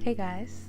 Hey guys,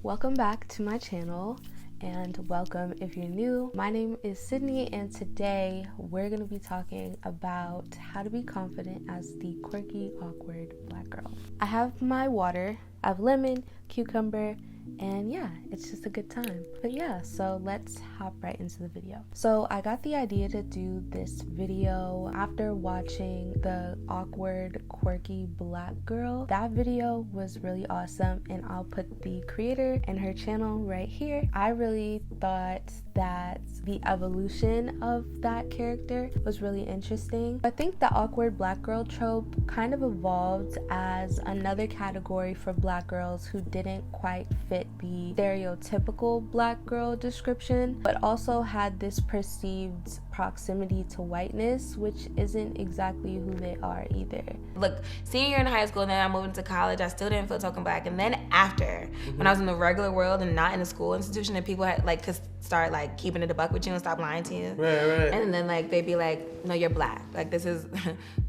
welcome back to my channel and welcome if you're new. My name is Sydney and today we're going to be talking about how to be confident as the quirky, awkward black girl. I have my water, I have lemon, cucumber, and yeah, it's just a good time. But yeah, so let's hop right into the video. So I got the idea to do this video after watching the awkward, quirky black girl. That video was really awesome and I'll put the creator and her channel right here. I really thought that the evolution of that character was really interesting. I think the awkward black girl trope kind of evolved as another category for black girls who didn't quite fit the stereotypical black girl description, but also had this perceived proximity to whiteness, which isn't exactly who they are either. Look, senior year in high school, then I moved into college, I still didn't feel token black. And then after, when I was in the regular world and not in a school institution, and people had could start keeping it a buck with you and stop lying to you. Right. And then they'd be like, no, you're black. This is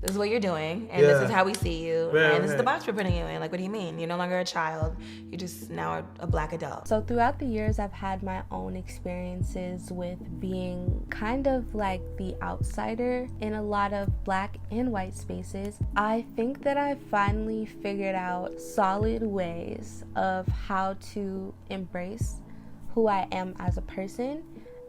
this is what you're doing, and this is how we see you, and this is the box we're putting you in. What do you mean? You're no longer a child. You just now are a black adult. So throughout the years, I've had my own experiences with being kind of like the outsider in a lot of black and white spaces. I think that I finally figured out solid ways of how to embrace who I am as a person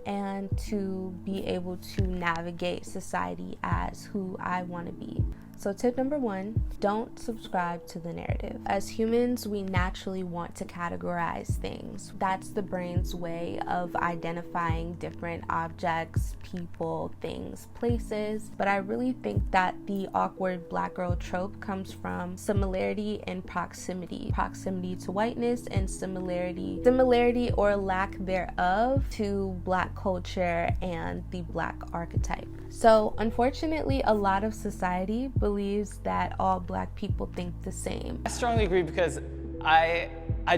and to be able to navigate society as who I want to be. So tip number one, don't subscribe to the narrative. As humans, we naturally want to categorize things. That's the brain's way of identifying different objects, people, things, places. But I really think that the awkward black girl trope comes from similarity and proximity. Proximity to whiteness and similarity or lack thereof to black culture and the black archetype. So unfortunately, a lot of society believes that all black people think the same. I strongly agree because I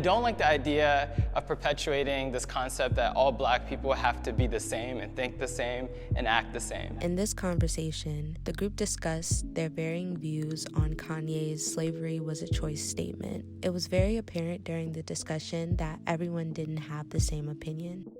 don't like the idea of perpetuating this concept that all black people have to be the same and think the same and act the same. In this conversation, the group discussed their varying views on Kanye's "slavery was a choice" statement. It was very apparent during the discussion that everyone didn't have the same opinion.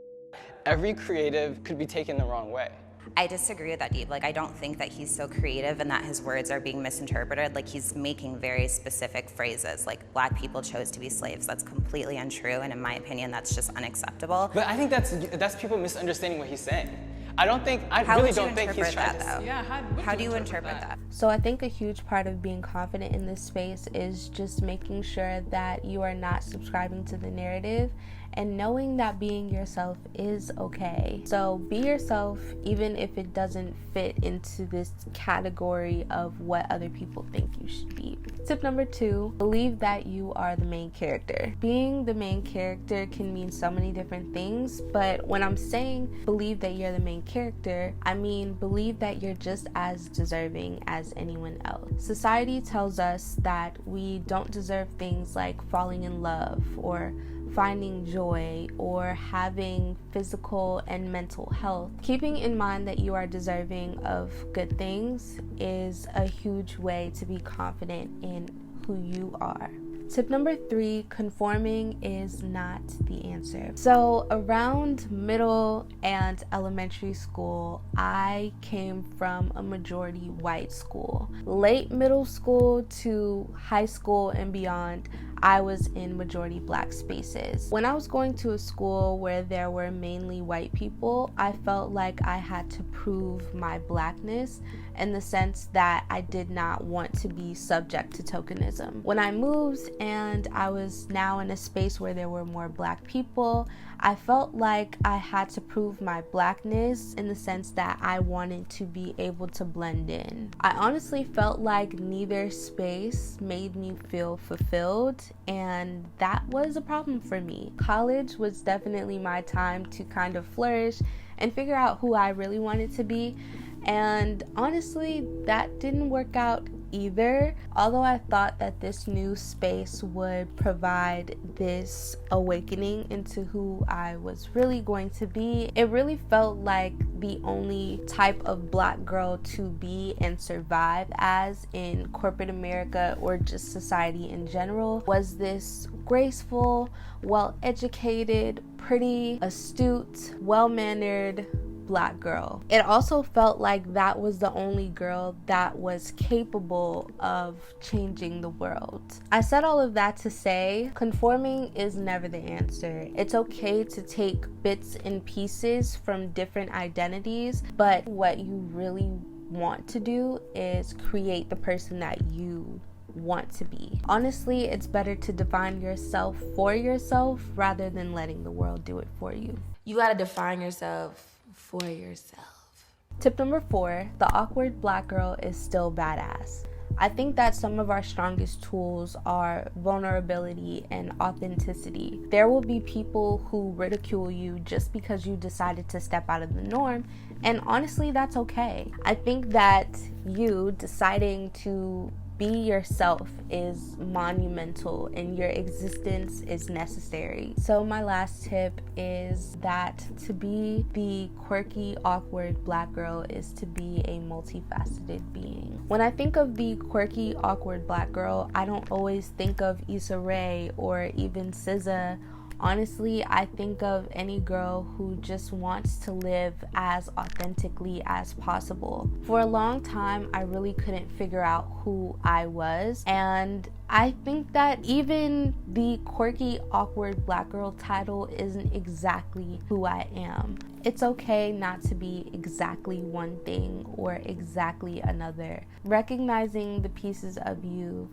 Every creative could be taken the wrong way. I disagree with that deep. I don't think that he's so creative and that his words are being misinterpreted. He's making very specific phrases, black people chose to be slaves. That's completely untrue, and in my opinion, that's just unacceptable. But I think that's people misunderstanding what he's saying. I really don't think he's trying to. Yeah, how do you interpret that? So I think a huge part of being confident in this space is just making sure that you are not subscribing to the narrative and knowing that being yourself is okay. So be yourself even if it doesn't fit into this category of what other people think you should be. Tip number two, believe that you are the main character. Being the main character can mean so many different things, but when I'm saying believe that you're the main character, I mean believe that you're just as deserving as anyone else. Society tells us that we don't deserve things like falling in love or finding joy or having physical and mental health. Keeping in mind that you are deserving of good things is a huge way to be confident in who you are. Tip number three, conforming is not the answer. So around middle and elementary school, I came from a majority white school. Late middle school to high school and beyond, I was in majority black spaces. When I was going to a school where there were mainly white people, I felt like I had to prove my blackness in the sense that I did not want to be subject to tokenism. When I moved and I was now in a space where there were more black people, I felt like I had to prove my blackness in the sense that I wanted to be able to blend in. I honestly felt like neither space made me feel fulfilled, and that was a problem for me. College was definitely my time to kind of flourish and figure out who I really wanted to be. And honestly, that didn't work out either. Although I thought that this new space would provide this awakening into who I was really going to be, it really felt like the only type of black girl to be and survive as in corporate America or just society in general was this graceful, well-educated, pretty, astute, well-mannered Black girl. It also felt like that was the only girl that was capable of changing the world. I said all of that to say, conforming is never the answer. It's okay to take bits and pieces from different identities, but what you really want to do is create the person that you want to be. Honestly, it's better to define yourself for yourself rather than letting the world do it for you. You gotta define yourself for yourself. Tip number 4, the awkward Black girl is still badass. I think that some of our strongest tools are vulnerability and authenticity. There will be people who ridicule you just because you decided to step out of the norm, and honestly, that's okay. I think that you deciding to be yourself is monumental and your existence is necessary. So my last tip is that to be the quirky, awkward Black girl is to be a multifaceted being. When I think of the quirky, awkward Black girl, I don't always think of Issa Rae or even SZA. Honestly, I think of any girl who just wants to live as authentically as possible. For a long time, I really couldn't figure out who I was, and I think that even the quirky, awkward Black girl title isn't exactly who I am. It's okay not to be exactly one thing or exactly another. Recognizing the pieces of you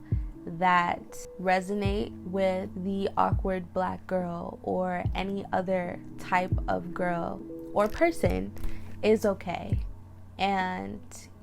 that resonate with the awkward Black girl or any other type of girl or person is okay. And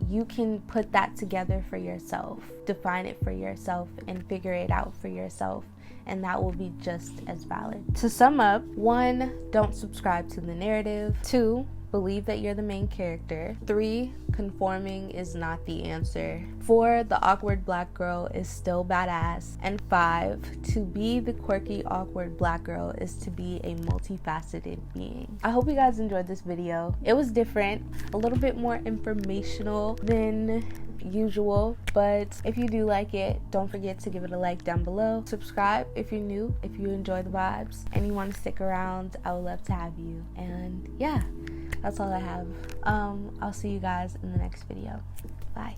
you can put that together for yourself, define it for yourself, and figure it out for yourself, and that will be just as valid. To sum up, 1, don't subscribe to the narrative. 2, believe that you're the main character. 3, conforming is not the answer. 4, the awkward Black girl is still badass. And 5, to be the quirky, awkward Black girl is to be a multifaceted being. I hope you guys enjoyed this video. It was different, a little bit more informational than usual, but if you do like it, don't forget to give it a like down below. Subscribe if you're new, if you enjoy the vibes and you want to stick around. I would love to have you. And yeah, that's all I have. I'll see you guys in the next video. Bye.